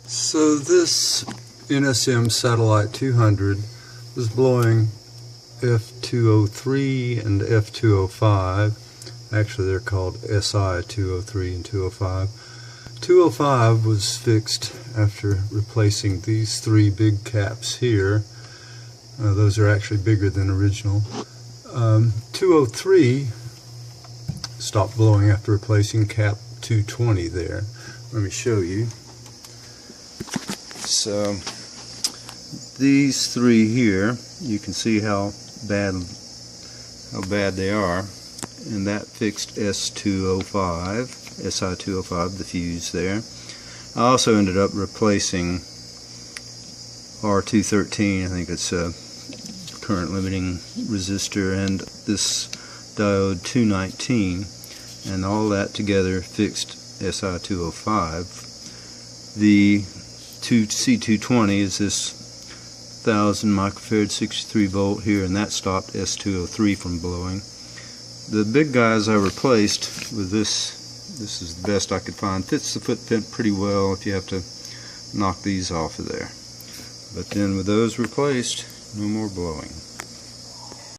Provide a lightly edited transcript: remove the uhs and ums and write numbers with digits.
So this NSM Satellite 200 was blowing F203 and F205. Actually, they're called SI 203 and 205. 205 was fixed after replacing these three big caps here. Those are actually bigger than original. 203 stopped blowing after replacing cap 220 there. Let me show you. So these three here, you can see how bad they are, and that fixed S205, SI205, the fuse there. I also ended up replacing R213, I think it's a current limiting resistor, and this diode 219, and all that together fixed SI205. The C220 is this 1000 microfarad 63 volt here, and that stopped S203 from blowing. The big guys I replaced with this is the best I could find. Fits the footprint pretty well if you have to knock these off of there. But then with those replaced, no more blowing.